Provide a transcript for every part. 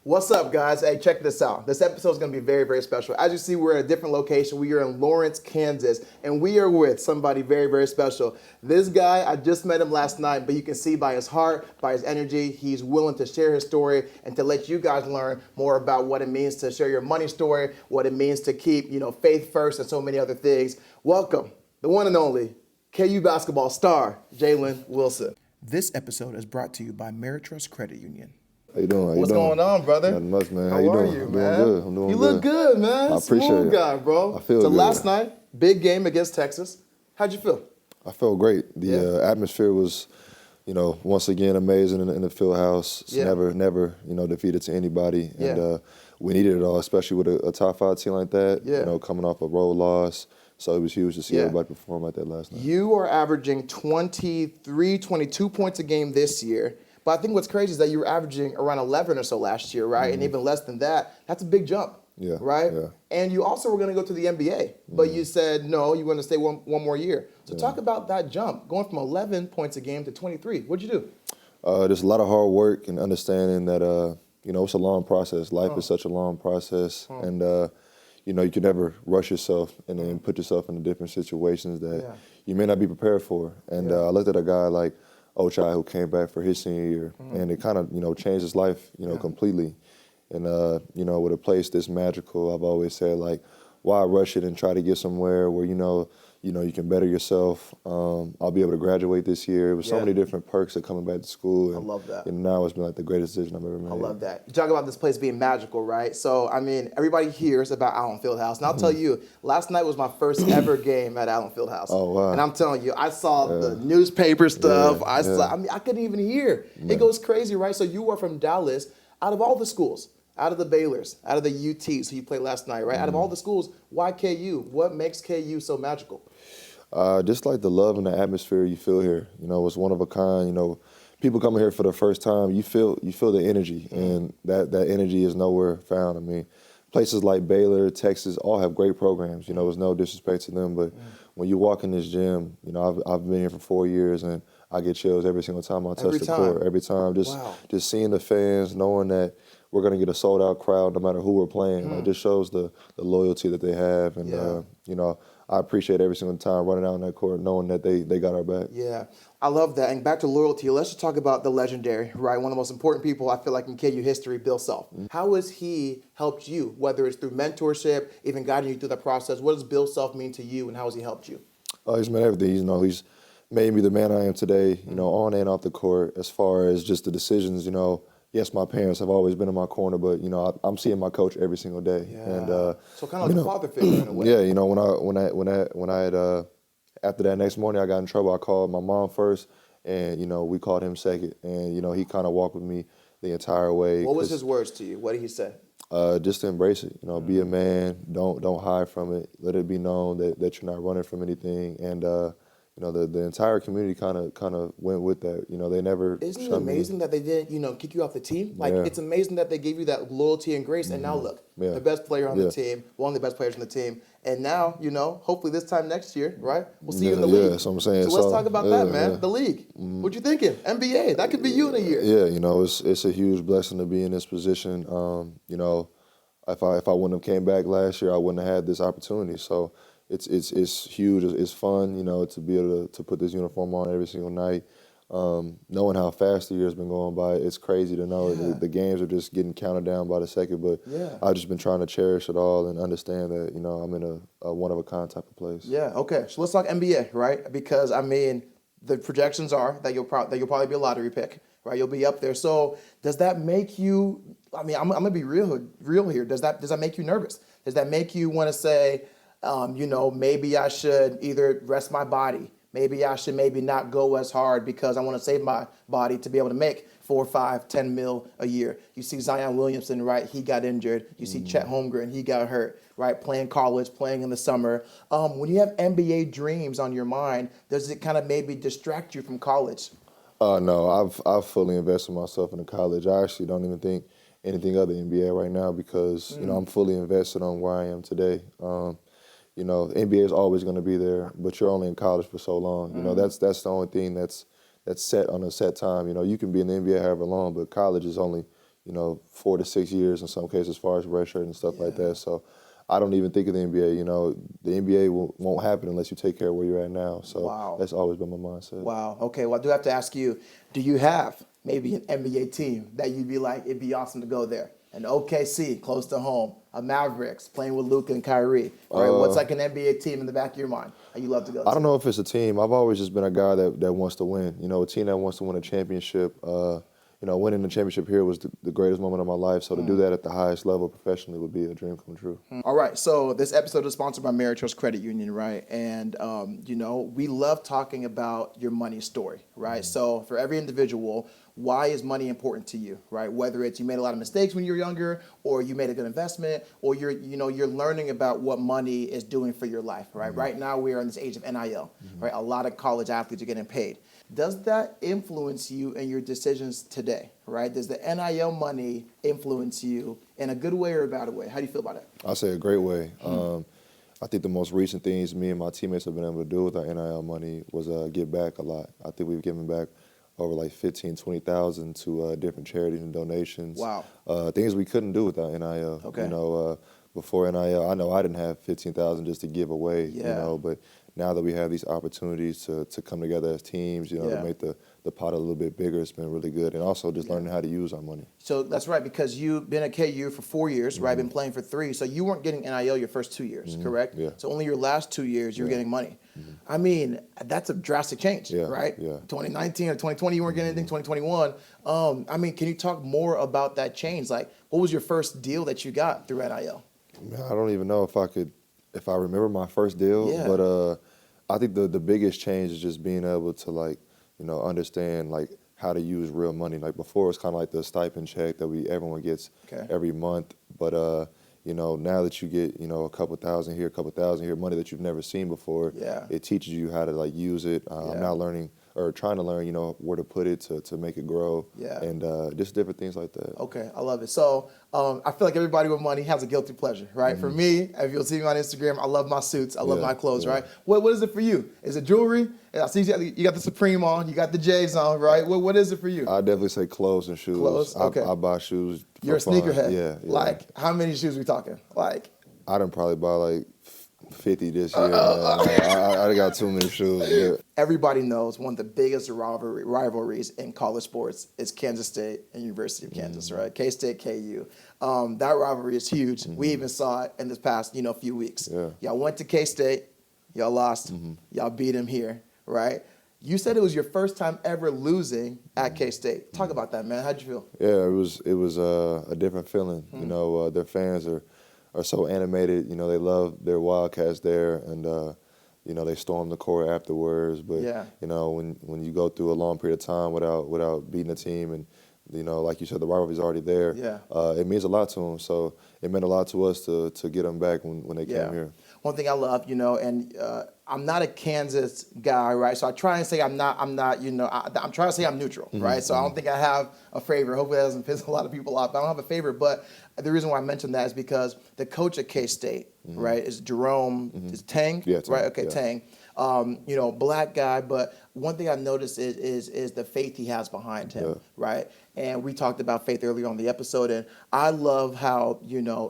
What's up, guys? Hey, check this out. This episode is going to be very, very special. As you see, we're at a different location. We are in Lawrence, Kansas, and we are with somebody very, very special. This guy, I just met him last night, but you can see by his heart, by his energy, he's willing to share his story and to let you guys learn more about what it means to share your money story, what it means to keep, faith first, and so many other things. Welcome, the one and only KU basketball star, Jalen Wilson. This episode is brought to you by Ameritrust Credit Union. How you doing? What's going on, brother? Nothing much, man. How you are doing? you, I'm man? doing good. I'm doing you good. look good, man. I appreciate Smooth it. guy, bro. I feel so good. Last night, big game against Texas. How'd you feel? I felt great. The atmosphere was, once again amazing in the Fieldhouse. It's never, defeated to anybody. And we needed it all, especially with a top 5 team like that, coming off a road loss. So it was huge to see everybody perform like that last night. You are averaging 23, 22 points a game this year. But I think what's crazy is that you were averaging around 11 or so last year, right? Mm-hmm. And even less than that. That's a big jump, right? Yeah. And you also were going to go to the NBA, but you said no, you want to stay one more year. So talk about that jump, going from 11 points a game to 23. What'd you do? There's a lot of hard work and understanding that, it's a long process. Life is such a long process. And, you can never rush yourself and then put yourself into different situations that you may not be prepared for. And I looked at a guy like Ochai, who came back for his senior year, and it kind of, changed his life, completely. And, with a place this magical, I've always said, like, why rush it and try to get somewhere where, you can better yourself. I'll be able to graduate this year. It was so many different perks of coming back to school. And, I love that. And now it's been like the greatest decision I've ever made. I love that. You talk about this place being magical, right? So, everybody hears about Allen Fieldhouse. And I'll tell you, last night was my first ever game at Allen Fieldhouse. Oh, wow. And I'm telling you, I saw the newspaper stuff. I couldn't even hear. Man. It goes crazy, right? So you are from Dallas. Out of all the schools, out of the Baylors, out of the UTs who you played last night, right? Out of all the schools, why KU? What makes KU so magical? Just like the love and the atmosphere you feel here. It's one of a kind. People coming here for the first time, you feel the energy, and that energy is nowhere found. Places like Baylor, Texas, all have great programs. There's no disrespect to them, but when you walk in this gym, I've been here for 4 years, and I get chills every single time I touch the court. Every time, just seeing the fans, knowing that we're going to get a sold-out crowd no matter who we're playing. It just shows the loyalty that they have. And, I appreciate every single time running out on that court knowing that they got our back. Yeah, I love that. And back to loyalty, let's just talk about the legendary, right? One of the most important people, I feel like, in KU history, Bill Self. How has he helped you, whether it's through mentorship, even guiding you through that process? What does Bill Self mean to you, and how has he helped you? He's meant everything. He's made me the man I am today, on and off the court, as far as just the decisions, Yes, my parents have always been in my corner, but I'm seeing my coach every single day. Yeah. And so kind of like a father figure in a way. Yeah, when I had after that next morning I got in trouble, I called my mom first, and we called him second, and he kind of walked with me the entire way. What was his words to you? What did he say? Just to embrace it. Be a man. Don't hide from it. Let it be known that you're not running from anything. And the entire community kind of went with that. They never. Isn't it amazing that they didn't, kick you off the team? Like, it's amazing that they gave you that loyalty and grace. And now look, the best player on the team, one of the best players on the team. And now, hopefully this time next year, right? We'll see you in the league. Yeah, that's what I'm saying. So let's talk about that, man. The league. What you thinking? NBA. That could be you in a year. Yeah, it's a huge blessing to be in this position. If I wouldn't have came back last year, I wouldn't have had this opportunity. So. It's huge. It's fun, to be able to put this uniform on every single night. Knowing how fast the year's been going by, it's crazy to know the games are just getting counted down by the second. But I've just been trying to cherish it all and understand that I'm in a one of a kind type of place. Yeah. Okay. So let's talk NBA, right? Because the projections are that you'll probably be a lottery pick, right? You'll be up there. So does that make you? I'm gonna be real here. Does that make you nervous? Does that make you want to say? Maybe I should either rest my body. Maybe I should not go as hard because I want to save my body to be able to make 4, 5, 10 mil a year. You see Zion Williamson, right? He got injured. You see Chet Holmgren, he got hurt, right? Playing college, playing in the summer. When you have NBA dreams on your mind, does it kind of maybe distract you from college? No, I've fully invested myself in the college. I actually don't even think anything other NBA right now because, I'm fully invested on where I am today. NBA is always going to be there, but you're only in college for so long. That's the only thing that's set on a set time. You can be in the NBA however long, but college is only, 4 to 6 years in some cases as far as redshirt and stuff like that. So I don't even think of the NBA. The NBA won't happen unless you take care of where you're at now. So that's always been my mindset. Wow. Okay. Well, I do have to ask you, do you have maybe an NBA team that you'd be like, it'd be awesome to go there? An OKC, close to home, a Mavericks, playing with Luka and Kyrie. All right, what's like an NBA team in the back of your mind that you love to go to? I don't know if it's a team. I've always just been a guy that wants to win. A team that wants to win a championship. Winning the championship here was the greatest moment of my life. So to do that at the highest level professionally would be a dream come true. All right. So this episode is sponsored by Ameritrust Credit Union, right? And, we love talking about your money story, right? So for every individual, why is money important to you, right? Whether it's you made a lot of mistakes when you were younger, or you made a good investment, or you're learning about what money is doing for your life, right? Right now we are in this age of NIL, right? A lot of college athletes are getting paid. Does that influence you in your decisions today, right? Does the NIL money influence you in a good way or a bad way? How do you feel about it? I say a great way. I think the most recent things me and my teammates have been able to do with our NIL money was give back a lot. I think we've given back over like 15, 20,000 to different charities and donations. Wow. Things we couldn't do without NIL. Okay. Before NIL, I know I didn't have 15,000 just to give away. Yeah. But now that we have these opportunities to come together as teams, to make the pot a little bit bigger, it's been really good. And also just learning how to use our money. So that's right, because you've been at KU for 4 years, right? Been playing for 3. So you weren't getting NIL your first 2 years, correct? Yeah. So only your last 2 years you were getting money. I mean, that's a drastic change, right? Yeah. 2019 or 2020, you weren't getting anything. 2021. Can you talk more about that change? Like, what was your first deal that you got through NIL? Man, I don't even know if I remember my first deal, but I think the biggest change is just being able to understand how to use real money. Like before, it was kind of like the stipend check that everyone gets every month, but now that you get a couple thousand here, money that you've never seen before, it teaches you how to use it. I'm now learning or trying to learn, where to put it to make it grow, and just different things like that. Okay, I love it. So I feel like everybody with money has a guilty pleasure, right? For me, if you'll see me on Instagram, I love my suits, I love my clothes, right? What is it for you? Is it jewelry? I see you got the Supreme on, you got the J's on, right? What is it for you? I definitely say clothes and shoes. Clothes, okay. I buy shoes. You're a sneakerhead. Yeah. Like, how many shoes we talking? Like, I done probably buy 50 this year. I got too many shoes. Yeah. Everybody knows one of the biggest rivalries in college sports is Kansas State and University of Kansas, right? K-State, KU. That rivalry is huge. We even saw it in this past, few weeks. Yeah. Y'all went to K-State, y'all lost, y'all beat them here, right? You said it was your first time ever losing at K-State. Talk about that, man. How'd you feel? Yeah, it was a different feeling. Their fans are so animated. They love their Wildcats there, and they storm the court afterwards. But when you go through a long period of time without beating a team, and like you said, the rivalry's already there. It means a lot to them. So it meant a lot to us to get them back when they came here. One thing I love, and I'm not a Kansas guy, right? So I try and say I'm not, I'm trying to say I'm neutral, right? So I don't think I have a favorite. Hopefully that doesn't piss a lot of people off. I don't have a favorite, but the reason why I mentioned that is because the coach at K-State, right, is Jerome, is Tang, right? Okay, Tang. Black guy, but one thing I've noticed is the faith he has behind him, right? And we talked about faith earlier on the episode, and I love how,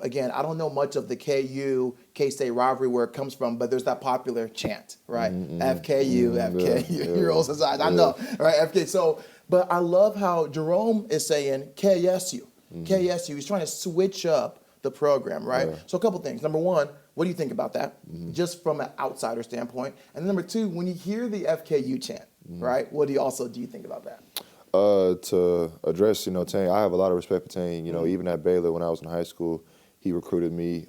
again, I don't know much of the K-State rivalry where it comes from, but there's that popular chant, right? FKU, FKU, Heroes of Zion. I know, right? FK. So, but I love how Jerome is saying KSU, KSU. He's trying to switch up the program, right? So a couple things. Number one, what do you think about that, just from an outsider standpoint? And number two, when you hear the FKU chant, right, what do you think about that? To address, Tang, I have a lot of respect for Tang. Even at Baylor when I was in high school, he recruited me.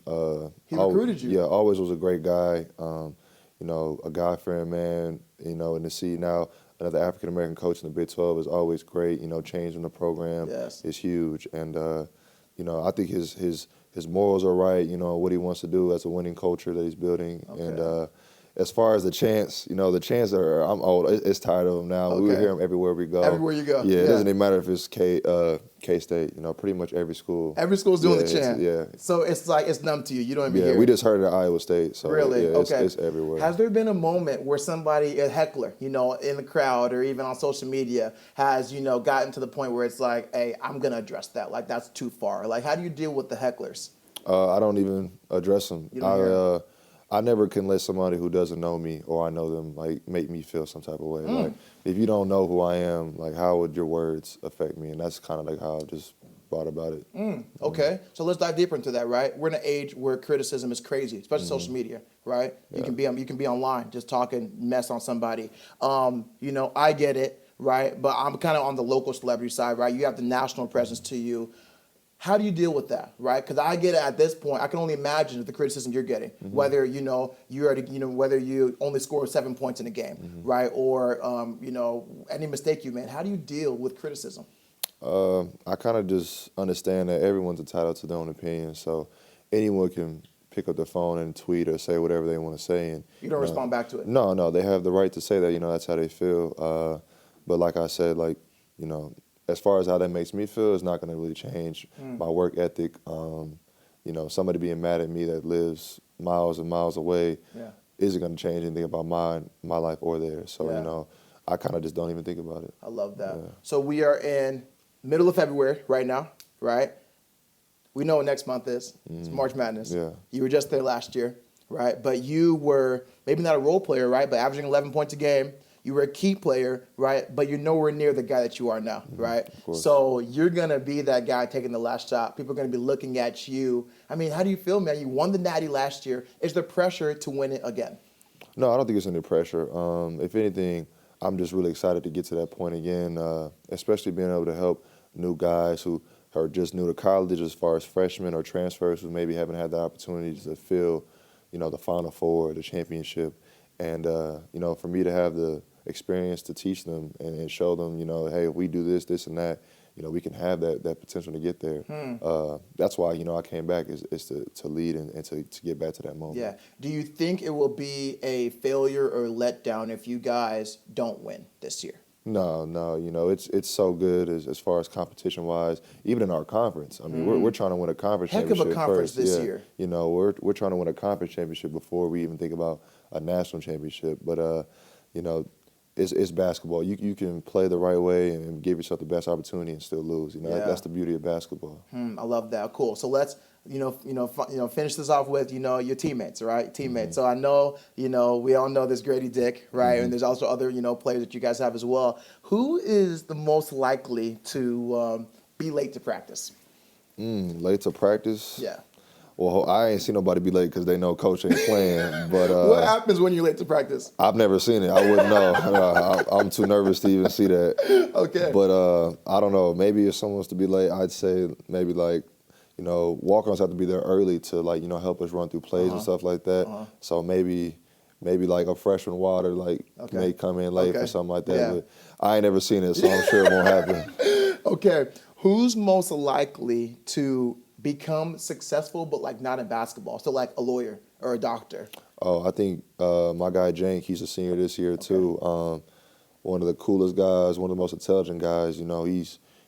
He recruited you? Yeah, always was a great guy. A God-fearing man. And to see now another African-American coach in the Big 12 is always great. Changing the program is huge. And, I think his morals are right, what he wants to do as a winning culture that he's building. Okay. as far as the chants, the chants I'm old. It's tired of them now. We hear them everywhere we go. Everywhere you go. Yeah, it doesn't even matter if it's K-State. Pretty much every school. Every school's doing the chant. Yeah. So it's like it's numb to you. You don't even hear it. We just heard it at Iowa State. So really? Yeah, Okay. It's everywhere. Has there been a moment where somebody, a heckler, in the crowd or even on social media, has gotten to the point where it's like, hey, I'm gonna address that. Like that's too far. Like how do you deal with the hecklers? I don't even address them. You don't hear them? I never can let somebody who doesn't know me or I know them like make me feel some type of way. Like if you don't know who I am, like how would your words affect me? And that's kind of like how I just thought about it. Okay, so let's dive deeper into that. Right, we're in an age where criticism is crazy, especially social media. Right, you can be online just talking mess on somebody. I get it. Right, but I'm kind of on the local celebrity side. Right, you have the national presence to you. How do you deal with that, right? Because I get it at this point. I can only imagine the criticism you're getting, whether whether you only score 7 points in a game, right, or any mistake you made. How do you deal with criticism? I kind of just understand that everyone's entitled to their own opinion, so anyone can pick up the phone and tweet or say whatever they want to say, and you don't respond back to it. No, they have the right to say that. That's how they feel. But like I said, as far as how that makes me feel, it's not going to really change my work ethic. Somebody being mad at me that lives miles and miles away isn't going to change anything about my life or theirs. So, I kind of just don't even think about it. I love that. Yeah. So we are in middle of February right now, right? We know what next month is. It's March Madness. Yeah. You were just there last year, right? But you were maybe not a role player, right? But averaging 11 points a game. You were a key player, right? But you're nowhere near the guy that you are now, right? So you're going to be that guy taking the last shot. People are going to be looking at you. I mean, how do you feel, man? You won the Natty last year. Is there pressure to win it again? No, I don't think it's any pressure. If anything, I'm just really excited to get to that point again, especially being able to help new guys who are just new to college as far as freshmen or transfers who maybe haven't had the opportunity to feel, the Final Four, the championship. And, for me to have the experience to teach them and show them, hey, if we do this, and that, we can have that potential to get there. That's why, I came back is to lead and to get back to that moment. Yeah. Do you think it will be a failure or letdown if you guys don't win this year? No, it's so good as far as competition-wise, even in our conference. I mean, we're trying to win a conference championship Heck of a conference first. this year. We're trying to win a conference championship before we even think about a national championship. But, it's basketball. You can play the right way and give yourself the best opportunity and still lose. That's the beauty of basketball. I love that. Cool. So let's finish this off with your teammates, right? Teammates. So I know we all know there's Grady Dick, right? And there's also other players that you guys have as well. Who is the most likely to be late to practice? Late to practice? Yeah. Well, I ain't seen nobody be late because they know coach ain't playing. But what happens when you're late to practice? I've never seen it. I wouldn't know. I'm too nervous to even see that. Okay. But I don't know. Maybe if someone was to be late, I'd say maybe walk-ons have to be there early to help us run through plays and stuff like that. So maybe like a freshman water may come in late or something like that. Yeah. But I ain't never seen it, so I'm sure it won't happen. Okay. Who's most likely to become successful but not in basketball? So like a lawyer or a doctor? Oh, I think my guy Jank, he's a senior this year too. One of the coolest guys, one of the most intelligent guys.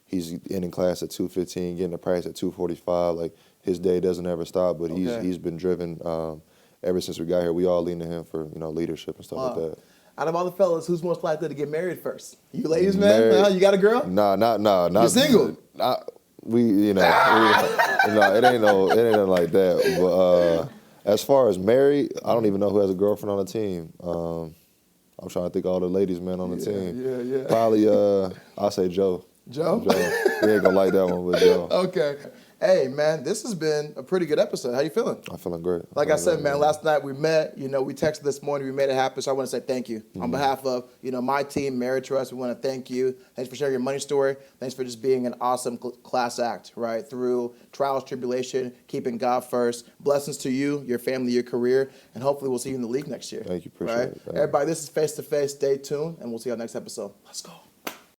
He's ending class at 2:15, getting to practice at 2:45. His day doesn't ever stop, but he's been driven ever since we got here. We all lean to him for leadership and stuff like that. Out of all the fellas, who's most likely to get married first? You ladies, man? You got a girl? Nah, not. You're single? It ain't nothing like that. But as far as married, I don't even know who has a girlfriend on the team. I'm trying to think of all the ladies, man, on the team. Yeah. Probably, I'll say Joe. Joe? We ain't gonna like that one, but Joe. Okay. Hey, man, this has been a pretty good episode. How you feeling? I'm feeling great. Like I said, man, last night we met. We texted this morning. We made it happen. So I want to say thank you. On behalf of, my team, Merit Trust, we want to thank you. Thanks for sharing your money story. Thanks for just being an awesome class act, right? Through trials, tribulation, keeping God first. Blessings to you, your family, your career, and hopefully we'll see you in the league next year. Thank you. Appreciate it. Everybody, this is Face to Face. Stay tuned, and we'll see you on the next episode. Let's go.